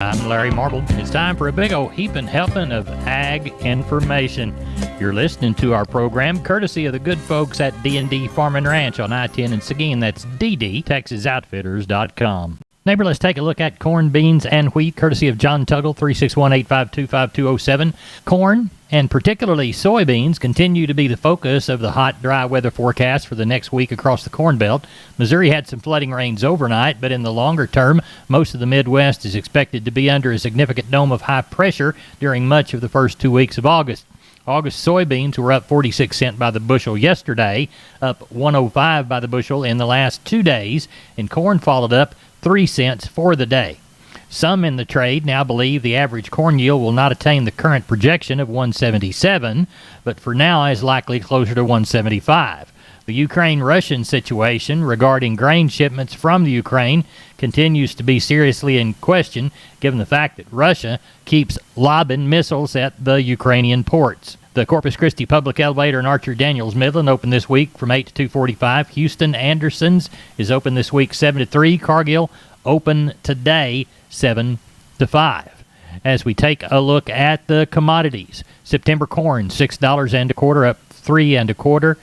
I'm Larry Marble. It's time for a big old heaping helping of ag information. You're listening to our program courtesy of the good folks at D&D Farm and Ranch on I-10 in Seguin. That's ddtexasoutfitters.com. Neighbor, let's take a look at corn, beans, and wheat, courtesy of John Tuggle, 361-852-5207. Corn, and particularly soybeans, continue to be the focus of the hot, dry weather forecast for the next week across the Corn Belt. Missouri had some flooding rains overnight, but in the longer term, most of the Midwest is expected to be under a significant dome of high pressure during much of the first 2 weeks of August. August soybeans were up 46 cents by the bushel yesterday, up 105 by the bushel in the last 2 days, and corn followed up 3 cents for the day. Some in the trade now believe the average corn yield will not attain the current projection of 177, but for now is likely closer to 175. The Ukraine-Russian situation regarding grain shipments from the Ukraine continues to be seriously in question, given the fact that Russia keeps lobbing missiles at the Ukrainian ports. The Corpus Christi Public Elevator in Archer Daniels Midland open this week from 8 to 2:45. Houston Anderson's is open this week 7 to 3. Cargill open today 7 to 5. As we take a look at the commodities, September corn $6 and a quarter, up 3 and a quarter.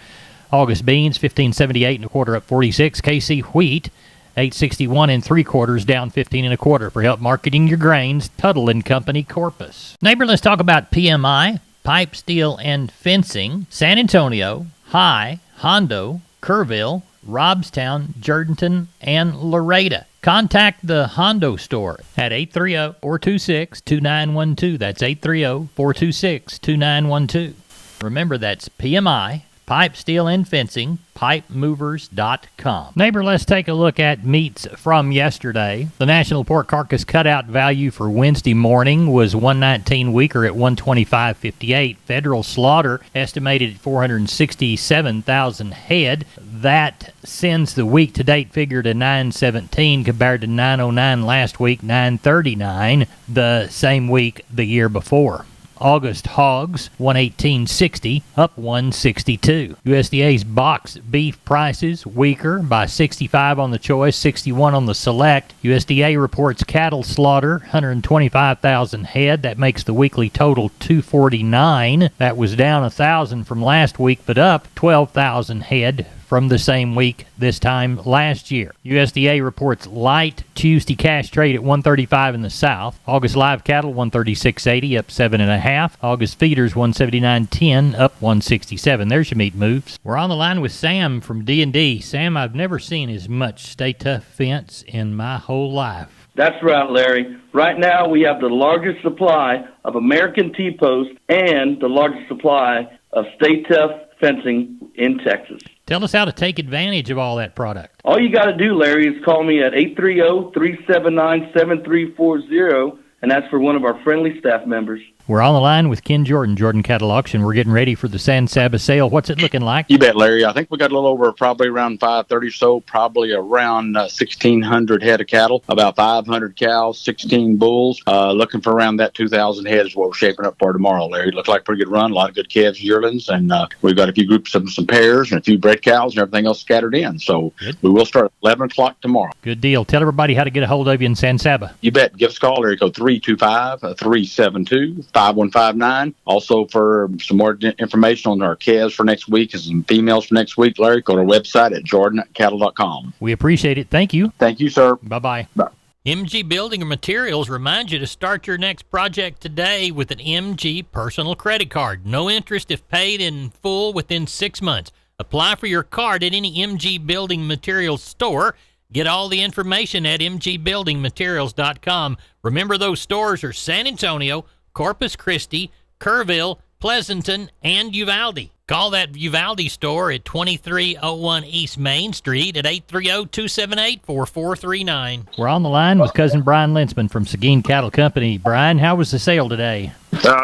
August beans $15.78 and a quarter, up 46. KC wheat $8.61 and 3/4, down 15 and a quarter. For help marketing your grains, Tuttle and Company, Corpus. Neighbor, let's talk about PMI, pipe, steel, and fencing. San Antonio, High, Hondo, Kerrville, Robstown, Jourdanton, and Loretta. Contact the Hondo store at 830-426-2912. That's 830-426-2912. Remember, that's PMI, pipe, steel, and fencing, pipemovers.com. Neighbor, let's take a look at meats from yesterday. The national pork carcass cutout value for Wednesday morning was 119 weaker at 125.58. Federal slaughter estimated at 467,000 head. That sends the week-to-date figure to 917 compared to 909 last week, 939 the same week the year before. August hogs, 118.60, up 162. USDA's box beef prices weaker by 65 on the choice, 61 on the select. USDA reports cattle slaughter, 125,000 head. That makes the weekly total 249. That was down 1,000 from last week, but up 12,000 head from the same week this time last year. USDA reports light Tuesday cash trade at 135 in the south. August live cattle 136.80, up 7.5. August feeders 179.10, up 167. There's your meat moves. We're on the line with Sam from D&D. Sam, I've never seen as much Stay Tough fence in my whole life. That's right, Larry. Right now we have the largest supply of American T-post and the largest supply of Stay Tough fencing in Texas. Tell us how to take advantage of all that product. All you got to do, Larry, is call me at 830-379-7340, and that's for one of our friendly staff members. We're on the line with Ken Jordan, Jordan Cattle Auction. We're getting ready for the San Saba sale. What's it looking like? You bet, Larry. I think we got a little over probably around 530 or so, probably around 1,600 head of cattle, about 500 cows, 16 bulls. Looking for around that 2,000 head is what we're shaping up for tomorrow, Larry. Looked like a pretty good run, a lot of good calves, yearlings, and we've got a few groups of some pairs and a few bred cows and everything else scattered in. So good. We will start at 11 o'clock tomorrow. Good deal. Tell everybody how to get a hold of you in San Saba. You bet. Give us a call, Larry. Code 325-372-5159. Also, for some more information on our calves for next week and some females for next week, Larry, go to our website at jordancattle.com. We appreciate it. Thank you. Thank you, sir. Bye-bye. Bye. MG Building Materials reminds you to start your next project today with an MG personal credit card. No interest if paid in full within 6 months. Apply for your card at any MG Building Materials store. Get all the information at mgbuildingmaterials.com. Remember, those stores are San Antonio, Corpus Christi, Kerrville, Pleasanton, and Uvalde. Call that Uvalde store at 2301 East Main Street at 830-278-4439. We're on the line with cousin Brian Linsman from Seguin Cattle Company. Brian, how was the sale today?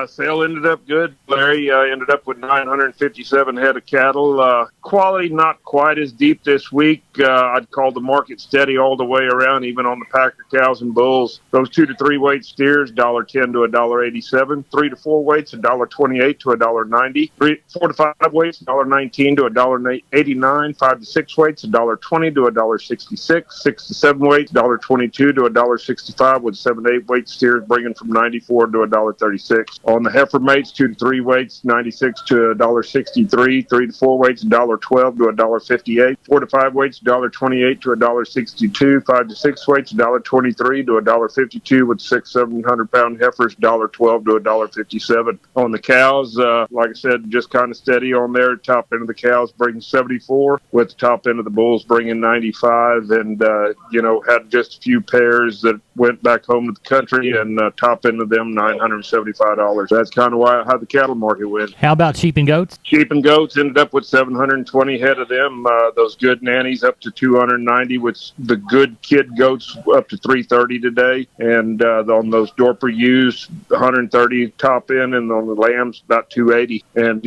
Sale ended up good, Larry. Ended up with 957 head of cattle. Quality not quite as deep this week. I'd call the market steady all the way around, even on the packer cows and bulls. Those 2 to 3 weight steers, $1.10 to $1.87. 3 to 4 weights, $1.28 to $1.90. 4 to 5 weights, $1.19 to $1.89. 5 to 6 weights, $1.20 to $1.66. 6 to 7 weights, $1.22 to $1.65, with 7 to 8 weight steers bringing from $94 to $1.36. On the heifer mates, 2 to 3 weights, $96 to $1.63. 3 to 4 weights, $1.12 to $1.58. 4 to 5 weights, $1.28 to $1.62. 5 to 6 weights, $1.23 to $1.52, with 600-700 pound heifers, $1.12 to $1.57. On the cows, like I said, just kind of steady on there. Top end of the cows bringing 74, with the top end of the bulls bringing 95, and had just a few pairs that went back home to the country, and top end of them $975. That's kind of how the cattle market went. How about sheep and goats? Sheep and goats ended up with 720 head of them. Those good nannies up to 290, with the good kid goats up to 330 today. And on those Dorper ewes, 130 top end, and on the lambs about 280. And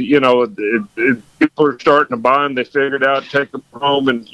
people are starting to buy them. They figured out take them home, and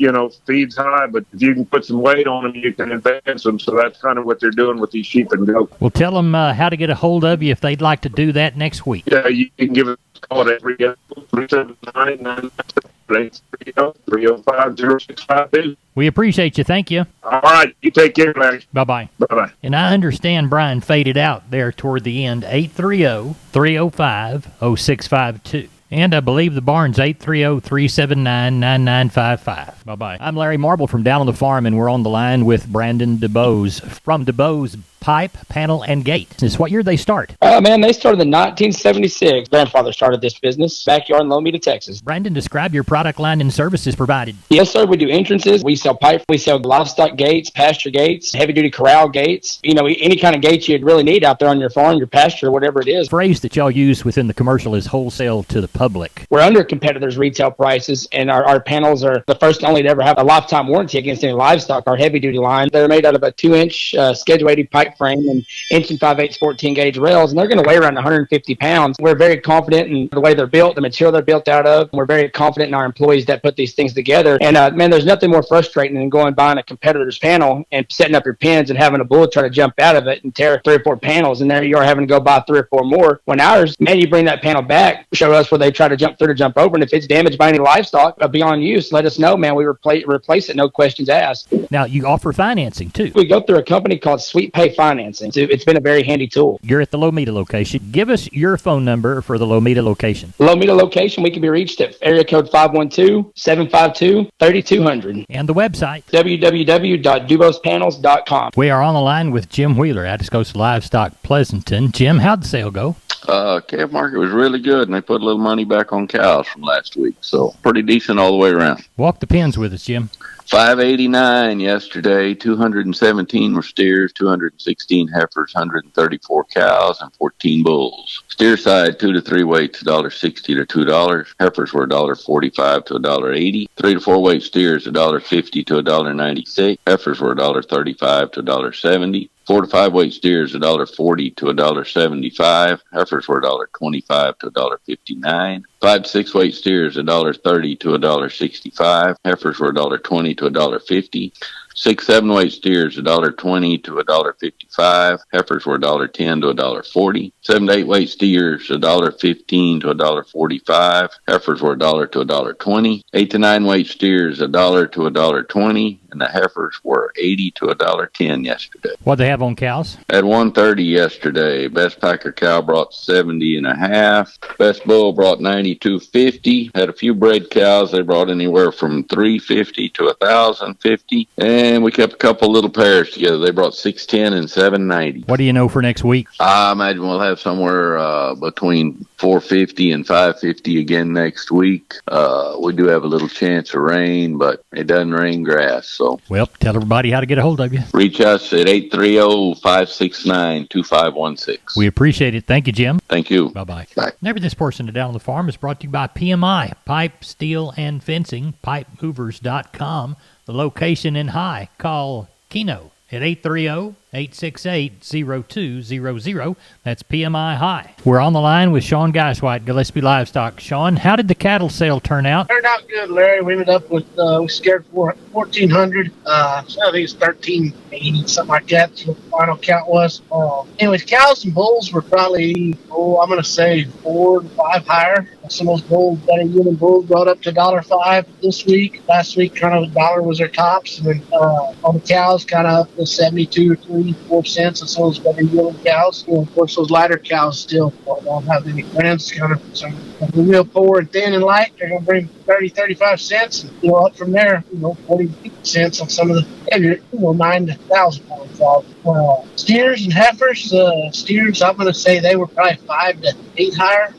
feed's high, but if you can put some weight on them, you can advance them. So that's kind of what they're doing with these sheep and goats. Well, tell them how to get a hold of you if they'd like to do that next week. Yeah, you can give us a call at 379-305-0652. We appreciate you. Thank you. All right. You take care, Larry. Bye-bye. Bye-bye. And I understand Brian faded out there toward the end, 830-305-0652. And I believe the barn's 830-379-9955. Bye-bye. I'm Larry Marble from down on the farm, and we're on the line with Brandon DeBose from DeBose Pipe, Panel, and Gate. Is what year they start? Man, they started in 1976. Grandfather started this business, backyard in Lomita, Texas. Brandon, describe your product line and services provided. Yes, sir. We do entrances. We sell pipe. We sell livestock gates, pasture gates, heavy-duty corral gates. Any kind of gates you'd really need out there on your farm, your pasture, whatever it is. The phrase that y'all use within the commercial is wholesale to the public. We're under competitors' retail prices, and our panels are the first and only to ever have a lifetime warranty against any livestock. Our heavy-duty line, they're made out of a 2-inch Schedule 80 pipe frame and 1 5/8 14-gauge rails, and they're going to weigh around 150 pounds. We're very confident in the way they're built, the material they're built out of. We're very confident in our employees that put these things together. And, man, there's nothing more frustrating than going buying a competitor's panel and setting up your pins and having a bull try to jump out of it and tear 3 or 4 panels, and there you are having to go buy 3 or 4 more. When ours, man, you bring that panel back, show us where they try to jump through to jump over, and if it's damaged by any livestock beyond use, let us know, man. We replace it, no questions asked. Now, you offer financing, too. We go through a company called Sweet Pay Financing. It's been a very handy tool. You're at the Lomita location. Give us your phone number for the Lomita location. Lomita location, we can be reached at area code 512-752-3200. And the website, www.dubospanels.com. We are on the line with Jim Wheeler, Atticus Livestock, Pleasanton. Jim, how'd the sale go? Calf market was really good, and they put a little money back on cows from last week, so pretty decent all the way around. Walk the pins with us, Jim. 589 yesterday, 217 were steers, 216 heifers, 134 cows, and 14 bulls. Steer side, 2 to 3 weights, $1.60 to $2. Heifers were $1.45 to $1.80. 3 to 4 weight steers, $1.50 to $1.96. Heifers were $1.35 to $1.70. 4 to 5 weight steers, $1.40 to $1.75. Heifers were $1.25 to $1.59. 5 to 6 weight steers, $1.30 to $1.65. Heifers were $1.20 to $1.50. 6, 7 weight steers, $1.20 to $1.55. Heifers were $1.10 to $1.40. 7 to 8 weight steers, $1.15 to $1.45. Heifers were $1 to $1.20. 8 to 9 weight steers, $1 to $1.20. And the heifers were $80 to $1.10 yesterday. What they have on cows? At 130 yesterday, best packer cow brought 70.5. Best bull brought 92.50. Had a few bred cows. They brought anywhere from 350 to 1,050. And we kept a couple little pairs together. They brought 610 and 790. What do you know for next week? I imagine we'll have somewhere between 450 and 550 again next week. We do have a little chance of rain, but it doesn't rain grass. So, well, tell everybody how to get a hold of you. Reach us at 830-569-2516. We appreciate it. Thank you, Jim. Thank you. Bye-bye. Bye. Never This Portion of Down on the Farm is brought to you by PMI, Pipe, Steel, and Fencing, pipemovers.com. The location in High. Call Keno at 868-0200. That's PMI High. We're on the line with Sean Geiswhite, Gillespie Livestock. Sean, how did the cattle sale turn out? Turned out good, Larry. We ended up with, we scared for 1,400. So I think it's 1,380, something like that. So the final count was. Anyways, cows and bulls were probably, I'm going to say 4 to 5 higher. Some of those bulls, better yielding bulls, brought up to $1.05 this week. Last week, kind of $1 was their tops. And then on the cows, kind of up to 72 or 3-4 cents. And some of those better yielding cows. You know, of course, those lighter cows still don't have any brands. Kind of some real poor and thin and light. They're going to bring 30-35 cents. And, up from there, 40 cents on some of the heavier, 9 to 1,000 pound cows. Steers and heifers, steers, I'm going to say they were probably 5 to 8 higher.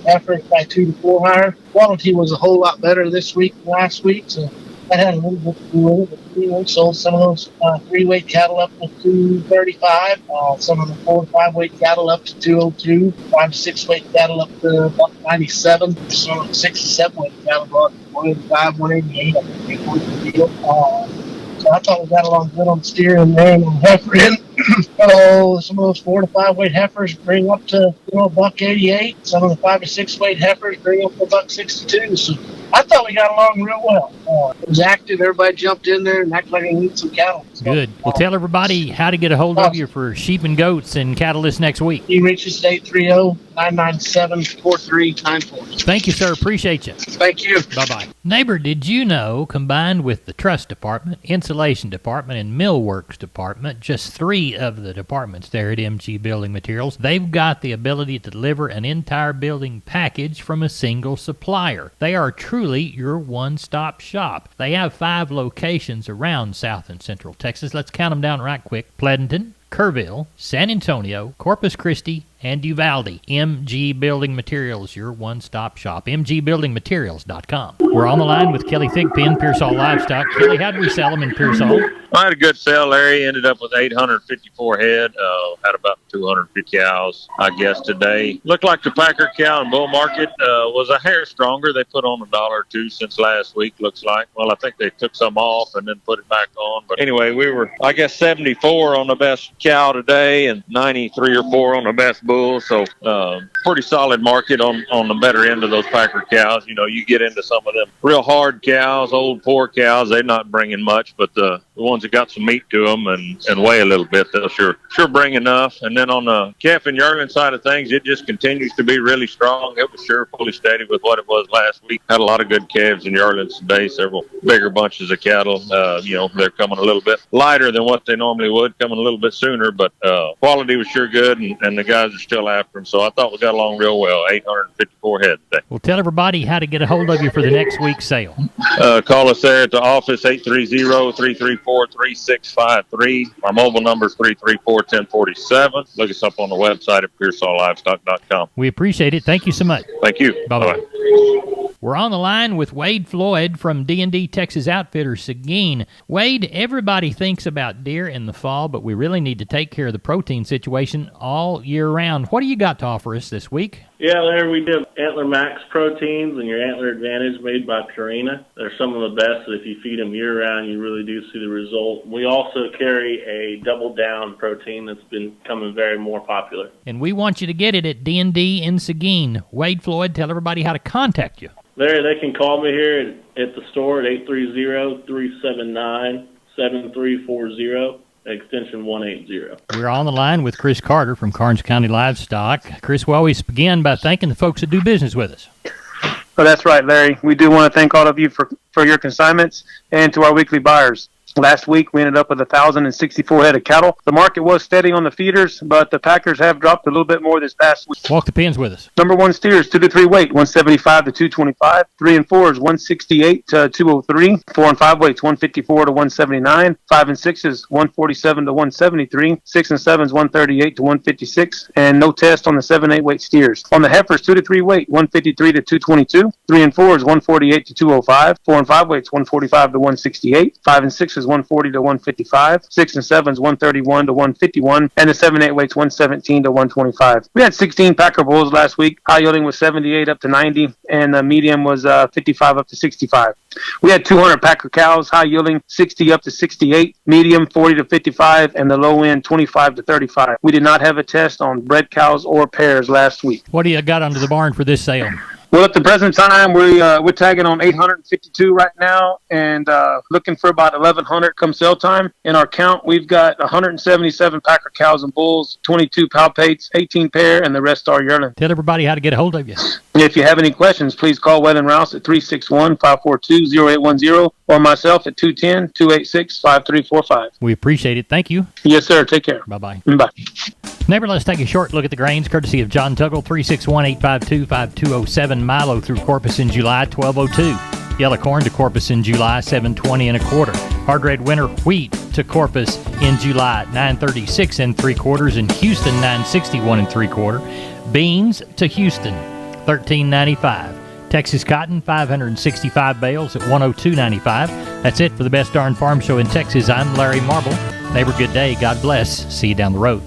Heifers by 2 to 4 higher. Quality was a whole lot better this week than last week, so that had a little bit to do with it. We sold some of those 3-weight cattle up to 235, some of the 4 to 5-weight cattle up to 202, 5 to 6-weight cattle up to about 97, some of the 6 to 7-weight cattle about 185, 188, I think was the deal. So I thought we got along good on steer and there and heifer in. Some of those 4 to 5 weight heifers bring up to $188. Some of the 5 to 6 weight heifers bring up to $162. So I thought we got along real well. It was active. Everybody jumped in there and acted like they needed some cattle. So, good. Well, tell everybody how to get a hold of you for sheep and goats and cattle this next week. You can reach us at 830-997-4394. Thank you, sir. Appreciate you. Thank you. Bye-bye. Neighbor, did you know, combined with the truss department, insulation department, and millworks department, just 3 of the departments there at MG Building Materials, they've got the ability to deliver an entire building package from a single supplier. They are truly your one-stop shop. They have 5 locations around South and Central Texas. Let's count them down right quick. Pleasanton, Kerrville, San Antonio, Corpus Christi, and Uvalde. MG Building Materials, your one-stop shop. MGBuildingMaterials.com. We're on the line with Kelly Thigpen, Pearsall Livestock. Kelly, how did we sell them in Pearsall? I had a good sale, Larry. Ended up with 854 head. Had about 250 cows, I guess, today. Looked like the Packer cow and bull market was a hair stronger. They put on $1 or $2 since last week, looks like. Well, I think they took some off and then put it back on. But anyway, we were, I guess, 74 on the best cow today and 93 or 4 on the best bull. So pretty solid market on the better end of those Packer cows. You get into some of them real hard cows, old poor cows. They're not bringing much, but the ones that got some meat to them and weigh a little bit, they'll sure bring enough. And then on the calf and yearling side of things, it just continues to be really strong. It was sure fully steady with what it was last week. Had a lot of good calves and yearlings today, several bigger bunches of cattle. They're coming a little bit lighter than what they normally would, coming a little bit sooner, but quality was sure good, and the guys are still after them. So I thought we got along real well. 854 head today. Well, tell everybody how to get a hold of you for the next week's sale. Call us there at the office, 830-334-3653. My mobile number is 334-1047. Look us up on the website at PearsallLivestock.com. We appreciate it. Thank you so much. Thank you. Bye-bye. We're on the line with Wade Floyd from D&D Texas Outfitters, Seguin. Wade, everybody thinks about deer in the fall, but we really need to take care of the protein situation all year round. What do you got to offer us this week? Yeah, Larry, we did Antler Max proteins and your Antler Advantage made by Purina. They're some of the best that if you feed them year-round, you really do see the result. We also carry a Double Down protein that's been becoming very more popular. And we want you to get it at D&D in Seguin. Wade Floyd, tell everybody how to contact you. Larry, they can call me here at the store at 830-379-7340. Extension 180. We're on the line with Chris Carter from Karnes County Livestock. Chris, we always begin by thanking the folks that do business with us. Well, that's right, Larry. We do want to thank all of you for your consignments and to our weekly buyers. Last week, we ended up with 1,064 head of cattle. The market was steady on the feeders, but the Packers have dropped a little bit more this past week. Walk the pins with us. Number 1 steers, 2 to 3 weight, 175 to 225. 3 and 4 is 168 to 203. 4 and 5 weights, 154 to 179. 5 and 6 is 147 to 173. 6 and 7 is 138 to 156. And no test on the 7-8 weight steers. On the heifers, 2 to 3 weight, 153 to 222. 3 and 4 is 148 to 205. 4 and 5 weights, 145 to 168. 5 and 6 is is 140 to 155. 6 and 7 is 131 to 151, and the 7-8 weight's 117 to 125. We had 16 Packer bulls last week. High yielding was 78 up to 90, and the medium was 55 up to 65. We had 200 Packer cows, high yielding 60 up to 68, medium 40 to 55, and the low end 25 to 35. We did not have a test on bred cows or pairs last week. What do you got under the barn for this sale? Well, at the present time, we're tagging on 852 right now, and looking for about 1,100 come sale time. In our count, we've got 177 Packer cows and bulls, 22 palpates, 18 pair, and the rest are yearling. Tell everybody how to get a hold of you. If you have any questions, please call Wetland Rouse at 361-542-0810 or myself at 210-286-5345. We appreciate it. Thank you. Yes, sir. Take care. Bye-bye. Bye. Neighbor, let's take a short look at the grains, courtesy of John Tuggle, 361-852-5207. Milo through Corpus in July, 1202. Yellow corn to Corpus in July, 720 1/4. Hard red winter wheat to Corpus in July, 936 3/4. In Houston, 961 3/4. Beans to Houston, 1395. Texas cotton, 565 bales at 102.95. That's it for the Best Darn Farm Show in Texas. I'm Larry Marble. Neighbor, good day. God bless. See you down the road.